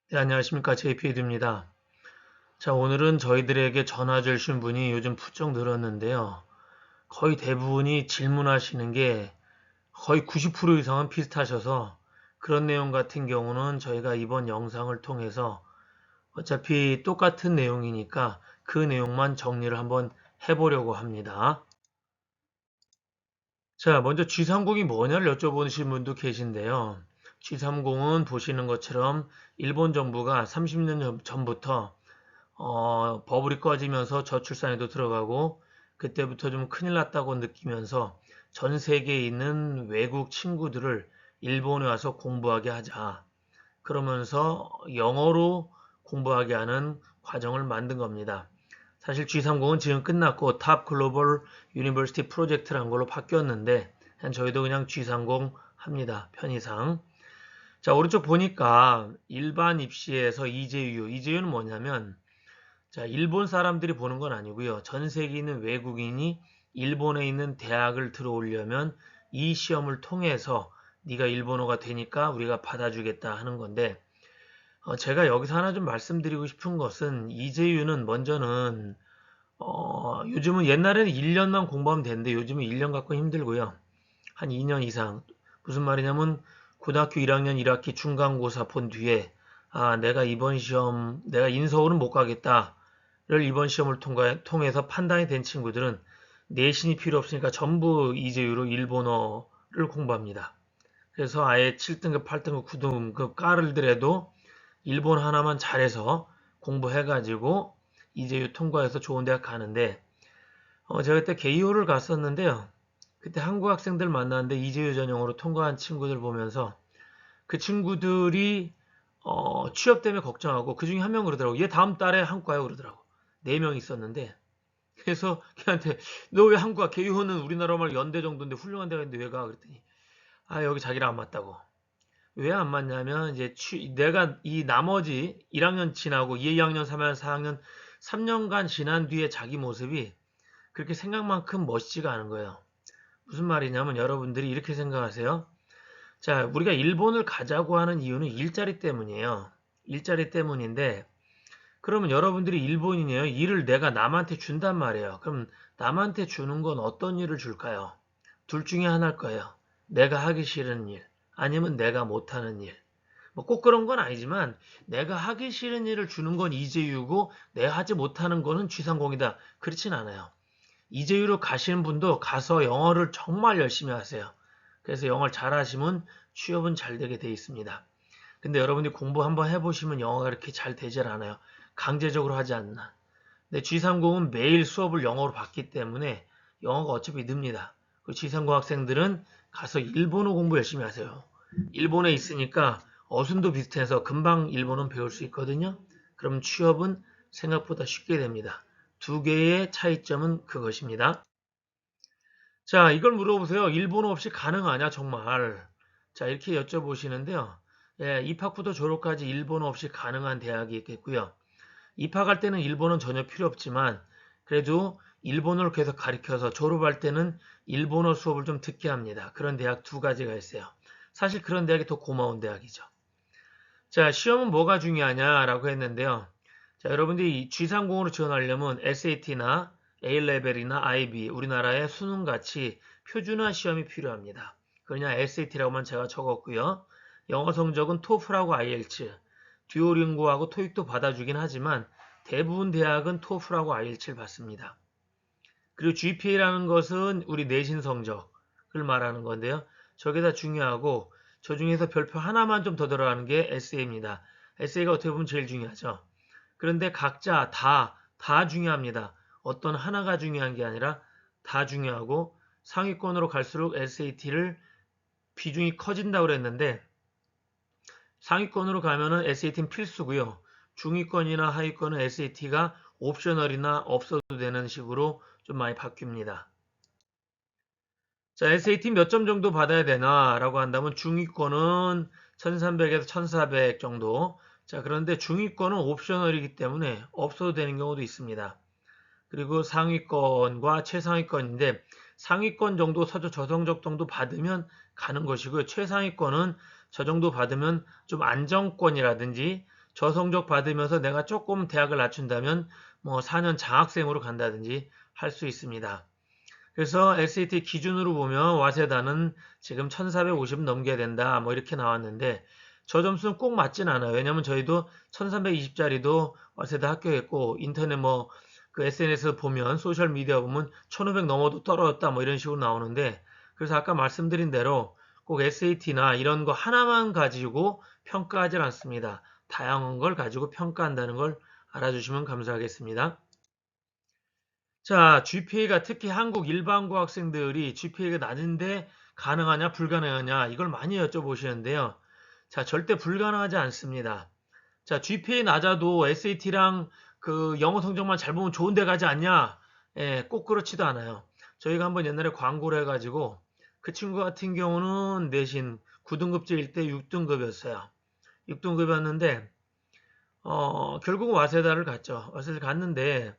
네, 안녕하십니까. JPED입니다. 자, 오늘은 저희들에게 전화 주신 분이 요즘 부쩍 늘었는데요. 거의 대부분이 질문하시는 게 거의 90% 이상은 비슷하셔서 그런 내용 같은 경우는 저희가 이번 영상을 통해서 어차피 똑같은 내용이니까 그 내용만 정리를 한번 해보려고 합니다. 자, 먼저 G30이 뭐냐를 여쭤보신 분도 계신데요. G30은 보시는 것처럼 일본 정부가 30년 전부터 버블이 꺼지면서 저출산에도 들어가고 그때부터 좀 큰일 났다고 느끼면서 전 세계에 있는 외국 친구들을 일본에 와서 공부하게 하자. 그러면서 영어로 공부하게 하는 과정을 만든 겁니다. 사실 G30은 지금 끝났고 탑 글로벌 유니버시티 프로젝트라는 걸로 바뀌었는데 저희도 그냥 G30 합니다. 편의상. 자, 오른쪽 보니까 일반 입시에서 이재유. 이재유는 뭐냐면 자, 일본 사람들이 보는 건 아니고요. 전 세계에 있는 외국인이 일본에 있는 대학을 들어오려면 이 시험을 통해서 네가 일본어가 되니까 우리가 받아주겠다 하는 건데 제가 여기서 하나 좀 말씀드리고 싶은 것은 이재유는 먼저는 요즘은 옛날에는 1년만 공부하면 되는데 요즘은 1년 갖고 힘들고요. 한 2년 이상. 무슨 말이냐면 고등학교 1학년 1학기 중간고사 본 뒤에 내가 이번 시험 내가 인서울은 못 가겠다. 를 이번 시험을 통해서 판단이 된 친구들은 내신이 필요 없으니까 전부 이재유로 일본어를 공부합니다. 그래서 아예 7등급, 8등급, 9등급 까르더라도 일본 하나만 잘해서 공부해가지고 이재유 통과해서 좋은 대학 가는데 제가 그때 개이호를 갔었는데요. 그때 한국 학생들 만났는데 이재유 전형으로 통과한 친구들 보면서 그 친구들이 취업 때문에 걱정하고 그 중에 한 명 그러더라고. 얘 다음 달에 한국 가요 그러더라고. 네 명 있었는데 그래서 걔한테 너 왜 한국 가? 개유호는 우리나라 말 연대 정도인데 훌륭한 대가 있는데 왜 가? 그랬더니 여기 자기랑 안 맞다고. 왜 안 맞냐면 이제 내가 이 나머지 1학년 지나고 2학년, 3학년, 4학년 3년간 지난 뒤에 자기 모습이 그렇게 생각만큼 멋지지가 않은 거예요. 무슨 말이냐면 여러분들이 이렇게 생각하세요. 자, 우리가 일본을 가자고 하는 이유는 일자리 때문이에요. 일자리 때문인데 그러면 여러분들이 일본인이에요. 일을 내가 남한테 준단 말이에요. 그럼 남한테 주는 건 어떤 일을 줄까요? 둘 중에 하나일 거예요. 내가 하기 싫은 일, 아니면 내가 못하는 일. 뭐 꼭 그런 건 아니지만 내가 하기 싫은 일을 주는 건 이재유고 내가 하지 못하는 거는 쥐상공이다. 그렇진 않아요. 이재유로 가시는 분도 가서 영어를 정말 열심히 하세요. 그래서 영어를 잘하시면 취업은 잘 되게 돼 있습니다. 근데 여러분이 공부 한번 해보시면 영어가 그렇게 잘 되질 않아요. 강제적으로 하지 않나. 근데 G30은 매일 수업을 영어로 받기 때문에 영어가 어차피 늡니다. 그 G30 학생들은 가서 일본어 공부 열심히 하세요. 일본에 있으니까 어순도 비슷해서 금방 일본어 배울 수 있거든요. 그럼 취업은 생각보다 쉽게 됩니다. 두 개의 차이점은 그것입니다. 자, 이걸 물어보세요. 일본어 없이 가능하냐, 정말. 자, 이렇게 여쭤보시는데요. 예, 입학부터 졸업까지 일본어 없이 가능한 대학이 있겠고요. 입학할 때는 일본어는 전혀 필요 없지만 그래도 일본어를 계속 가르쳐서 졸업할 때는 일본어 수업을 좀 듣게 합니다. 그런 대학 두 가지가 있어요. 사실 그런 대학이 더 고마운 대학이죠. 자, 시험은 뭐가 중요하냐라고 했는데요. 자, 여러분들이 G30으로 지원하려면 SAT나 A레벨이나 IB, 우리나라의 수능같이 표준화 시험이 필요합니다. 그냥 SAT라고만 제가 적었고요. 영어 성적은 TOEFL하고 IELTS, 듀오링고하고 토익도 받아주긴 하지만 대부분 대학은 TOEFL하고 IELTS를 받습니다. 그리고 GPA라는 것은 우리 내신 성적을 말하는 건데요. 저게 다 중요하고 저 중에서 별표 하나만 좀 더 들어가는 게 에세이입니다. 에세이가 어떻게 보면 제일 중요하죠. 그런데 각자 다 중요합니다. 어떤 하나가 중요한 게 아니라 다 중요하고 상위권으로 갈수록 SAT를 비중이 커진다고 그랬는데 상위권으로 가면은 SAT는 필수고요. 중위권이나 하위권은 SAT가 옵셔널이나 없어도 되는 식으로 좀 많이 바뀝니다. 자, SAT 몇 점 정도 받아야 되나? 라고 한다면 중위권은 1300에서 1400 정도. 자, 그런데 중위권은 옵셔널이기 때문에 없어도 되는 경우도 있습니다. 그리고 상위권과 최상위권인데 상위권 정도 서저 저성적 정도 받으면 가는 것이고요. 최상위권은 저 정도 받으면 좀 안정권이라든지 저 성적 받으면서 내가 조금 대학을 낮춘다면 뭐 4년 장학생으로 간다든지 할 수 있습니다. 그래서 SAT 기준으로 보면 와세다는 지금 1450 넘겨야 된다 뭐 이렇게 나왔는데 저 점수는 꼭 맞진 않아요. 왜냐면 저희도 1320짜리도 와세다 합격했고 인터넷 뭐 그 SNS 보면 소셜 미디어 보면 1500 넘어도 떨어졌다 뭐 이런 식으로 나오는데 그래서 아까 말씀드린 대로 꼭 SAT나 이런 거 하나만 가지고 평가하지 않습니다. 다양한 걸 가지고 평가한다는 걸 알아주시면 감사하겠습니다. 자, GPA가 특히 한국 일반고 학생들이 GPA가 낮은데 가능하냐, 불가능하냐, 이걸 많이 여쭤보시는데요. 자, 절대 불가능하지 않습니다. 자, GPA 낮아도 SAT랑 그 영어 성적만 잘 보면 좋은 데 가지 않냐? 예, 꼭 그렇지도 않아요. 저희가 한번 옛날에 광고를 해가지고 그 친구 같은 경우는 내신 9등급제일 때 6등급이었어요. 6등급이었는데, 결국은 와세다를 갔죠. 와세다를 갔는데,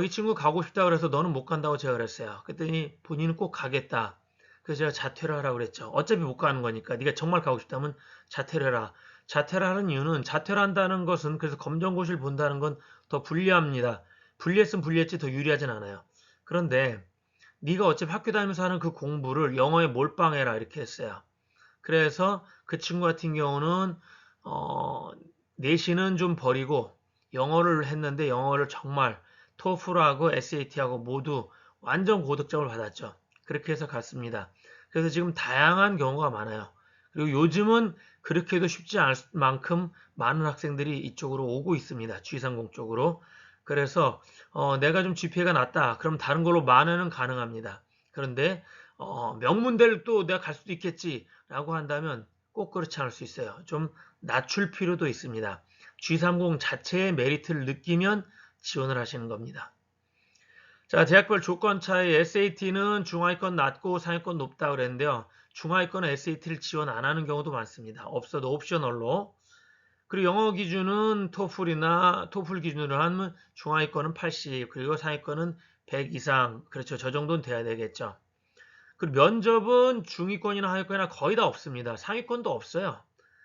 이 친구 가고 싶다 그래서 너는 못 간다고 제가 그랬어요. 그랬더니 본인은 꼭 가겠다. 그래서 제가 자퇴를 하라고 그랬죠. 어차피 못 가는 거니까 네가 정말 가고 싶다면 자퇴를 해라. 자퇴를 하는 이유는 자퇴를 한다는 것은 그래서 검정고시를 본다는 건 더 불리합니다. 불리했으면 불리했지 더 유리하진 않아요. 그런데 네가 어차피 학교 다니면서 하는 그 공부를 영어에 몰빵해라 이렇게 했어요. 그래서 그 친구 같은 경우는 내신은 좀 버리고 영어를 했는데 영어를 정말 토플하고 SAT하고 모두 완전 고득점을 받았죠. 그렇게 해서 갔습니다. 그래서 지금 다양한 경우가 많아요. 그리고 요즘은 그렇게 해도 쉽지 않을 만큼 많은 학생들이 이쪽으로 오고 있습니다. G30 쪽으로. 그래서 내가 좀 GPA가 낮다. 그럼 다른 걸로 만회는 가능합니다. 그런데 명문대를 또 내가 갈 수도 있겠지 라고 한다면 꼭 그렇지 않을 수 있어요. 좀 낮출 필요도 있습니다. G30 자체의 메리트를 느끼면 지원을 하시는 겁니다. 자, 대학별 조건 차이 SAT는 중하위권 낮고 상위권 높다 그랬는데요. 중하위권은 SAT를 지원 안 하는 경우도 많습니다. 없어도 옵셔널로. 그리고 영어 기준은 토플이나 토플 기준으로 하면 중하위권은 80, 그리고 상위권은 100 이상. 그렇죠. 저 정도는 돼야 되겠죠. 그리고 면접은 중위권이나 하위권이나 거의 다 없습니다. 상위권도 없어요.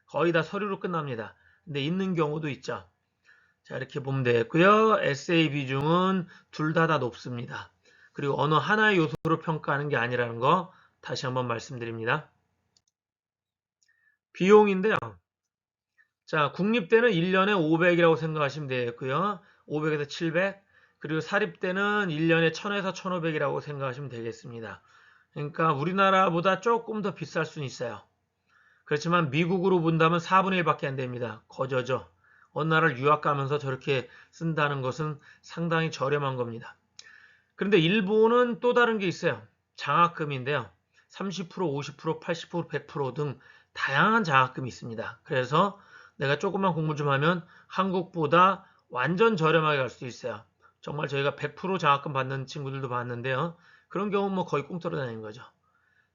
거의 다 서류로 끝납니다. 근데 있는 경우도 있죠. 자, 이렇게 보면 되겠고요. 에세이 비중은 둘 다 높습니다. 그리고 어느 하나의 요소로 평가하는 게 아니라는 거 다시 한번 말씀드립니다. 비용인데요. 자, 국립대는 1년에 500이라고 생각하시면 되겠고요. 500에서 700. 그리고 사립대는 1년에 1000에서 1500이라고 생각하시면 되겠습니다. 그러니까 우리나라보다 조금 더 비쌀 수는 있어요. 그렇지만 미국으로 본다면 4분의 1밖에 안 됩니다. 거저죠. 어느 나라를 유학 가면서 저렇게 쓴다는 것은 상당히 저렴한 겁니다. 그런데 일본은 또 다른 게 있어요. 장학금인데요. 30%, 50%, 80%, 100%등 다양한 장학금이 있습니다. 그래서 내가 조금만 공부 좀 하면 한국보다 완전 저렴하게 갈 수도 있어요. 정말 저희가 100% 장학금 받는 친구들도 봤는데요. 그런 경우는 뭐 거의 꽁 떨어다니는 거죠.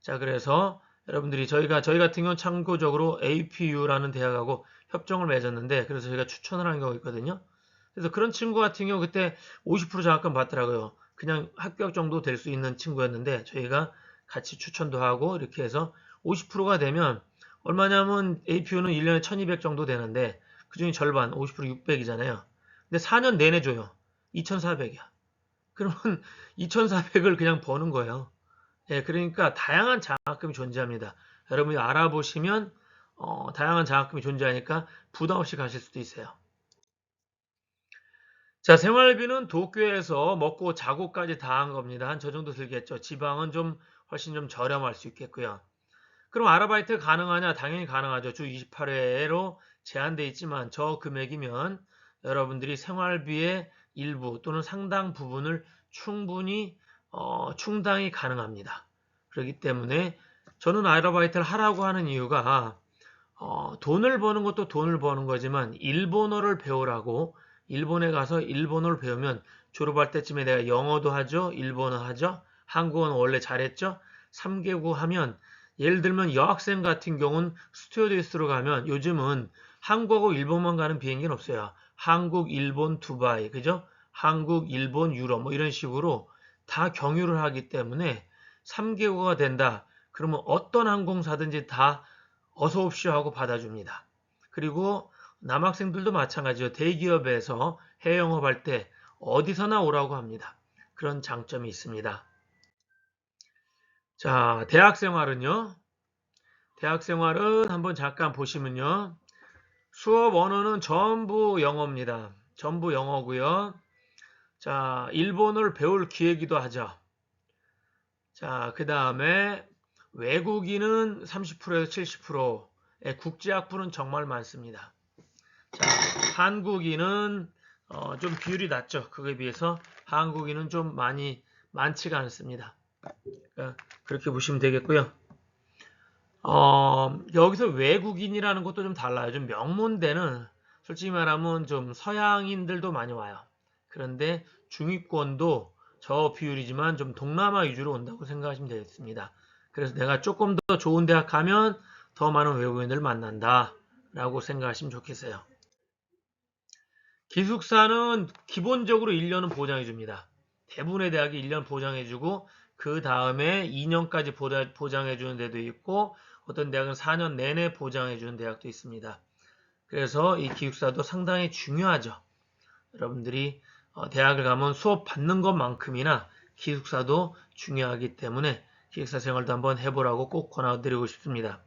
자, 그래서 여러분들이 저희 같은 경우는 참고적으로 APU라는 대학하고 협정을 맺었는데 그래서 저희가 추천을 한 경우가 있거든요. 그래서 그런 친구 같은 경우 그때 50% 장학금 받더라고요. 그냥 합격 정도 될 수 있는 친구였는데 저희가 같이 추천도 하고 이렇게 해서 50%가 되면 얼마냐면 APU는 1년에 1200 정도 되는데 그중에 절반 50% 600이잖아요. 근데 4년 내내 줘요. 2400이야. 그러면 2400을 그냥 버는 거예요. 예, 그러니까 다양한 장학금이 존재합니다. 여러분이 알아보시면 다양한 장학금이 존재하니까 부담 없이 가실 수도 있어요. 자, 생활비는 도쿄에서 먹고 자고까지 다 한 겁니다. 한 저 정도 들겠죠. 지방은 좀 훨씬 좀 저렴할 수 있겠고요. 그럼 아르바이트 가능하냐? 당연히 가능하죠. 주 28회로 제한돼 있지만 저 금액이면 여러분들이 생활비의 일부 또는 상당 부분을 충분히 충당이 가능합니다. 그렇기 때문에 저는 아르바이트를 하라고 하는 이유가 돈을 버는 것도 돈을 버는 거지만 일본어를 배우라고 일본에 가서 일본어를 배우면 졸업할 때쯤에 내가 영어도 하죠, 일본어 하죠, 한국어는 원래 잘했죠. 3개국 하면 예를 들면 여학생 같은 경우는 스튜어디스로 가면 요즘은 한국하고 일본만 가는 비행기는 없어요. 한국, 일본, 두바이, 그죠? 한국, 일본, 유럽 뭐 이런 식으로 다 경유를 하기 때문에 3개국어가 된다. 그러면 어떤 항공사든지 다 어서 옵쇼 하고 받아줍니다. 그리고 남학생들도 마찬가지죠. 대기업에서 해외 영업할 때 어디서나 오라고 합니다. 그런 장점이 있습니다. 자, 대학 생활은요. 대학 생활은 한번 잠깐 보시면요. 수업 언어는 전부 영어입니다. 전부 영어고요. 자, 일본어를 배울 기회기도 하죠. 자, 그 다음에 외국인은 30%에서 70%의 국제학부는 정말 많습니다. 자, 한국인은 좀 비율이 낮죠. 그거에 비해서 한국인은 좀 많지가 않습니다. 그러니까 그렇게 보시면 되겠고요. 여기서 외국인이라는 것도 좀 달라요. 좀 명문대는 솔직히 말하면 좀 서양인들도 많이 와요. 그런데 중위권도 저 비율이지만 좀 동남아 위주로 온다고 생각하시면 되겠습니다. 그래서 내가 조금 더 좋은 대학 가면 더 많은 외국인들을 만난다 라고 생각하시면 좋겠어요. 기숙사는 기본적으로 1년은 보장해 줍니다. 대부분의 대학이 1년 보장해 주고 그 다음에 2년까지 보장해 주는 데도 있고 어떤 대학은 4년 내내 보장해 주는 대학도 있습니다. 그래서 이 기숙사도 상당히 중요하죠. 여러분들이 대학을 가면 수업 받는 것만큼이나 기숙사도 중요하기 때문에 기숙사 생활도 한번 해보라고 꼭 권해드리고 싶습니다.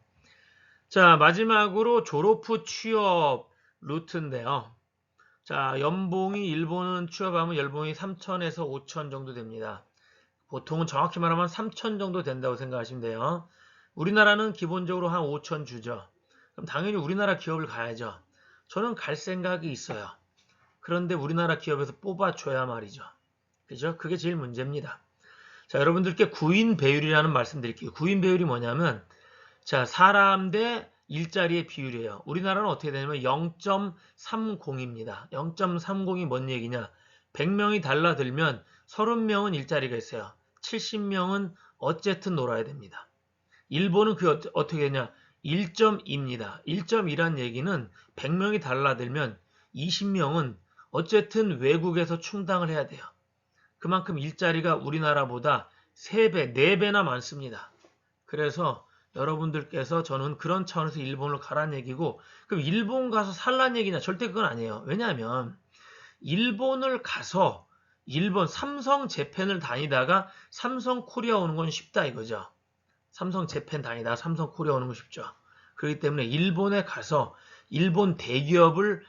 자, 마지막으로 졸업 후 취업 루트인데요. 자, 연봉이 일본은 취업하면 연봉이 3천에서 5천 정도 됩니다. 보통은 정확히 말하면 3천 정도 된다고 생각하시면 돼요. 우리나라는 기본적으로 한 5천 주죠. 그럼 당연히 우리나라 기업을 가야죠. 저는 갈 생각이 있어요. 그런데 우리나라 기업에서 뽑아줘야 말이죠. 그죠? 그게 제일 문제입니다. 자, 여러분들께 구인 배율이라는 말씀 드릴게요. 구인 배율이 뭐냐면, 자, 사람 대 일자리의 비율이에요. 우리나라는 어떻게 되냐면 0.30입니다. 0.30이 뭔 얘기냐? 100명이 달라들면 30명은 일자리가 있어요. 70명은 어쨌든 놀아야 됩니다. 일본은 그게 어떻게 되냐? 1.2입니다. 1.2란 얘기는 100명이 달라들면 20명은 어쨌든 외국에서 충당을 해야 돼요. 그만큼 일자리가 우리나라보다 3배, 4배나 많습니다. 그래서 여러분들께서 저는 그런 차원에서 일본을 가란 얘기고, 그럼 일본 가서 살란 얘기냐? 절대 그건 아니에요. 왜냐하면 일본을 가서 일본 삼성 재팬을 다니다가 삼성 코리아 오는 건 쉽다 이거죠. 삼성 재팬 다니다가 삼성 코리아 오는 건 쉽죠. 그렇기 때문에 일본에 가서 일본 대기업을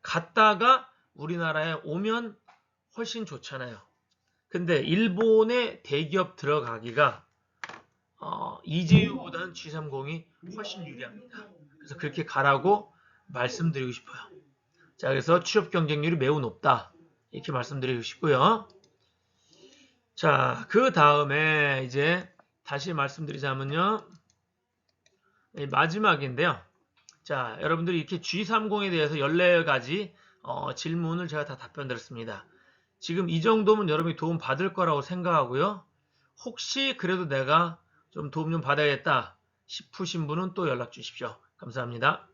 갔다가 우리나라에 오면 훨씬 좋잖아요. 근데 일본의 대기업 들어가기가 이재유보다는 G30이 훨씬 유리합니다. 그래서 그렇게 가라고 말씀드리고 싶어요. 자, 그래서 취업 경쟁률이 매우 높다. 이렇게 말씀드리고 싶고요. 자, 그 다음에 이제 다시 말씀드리자면요. 마지막인데요. 자, 여러분들이 이렇게 G30에 대해서 14가지 질문을 제가 다 답변 드렸습니다. 지금 이 정도면 여러분이 도움 받을 거라고 생각하고요. 혹시 그래도 내가 좀 도움 좀 받아야겠다 싶으신 분은 또 연락 주십시오. 감사합니다.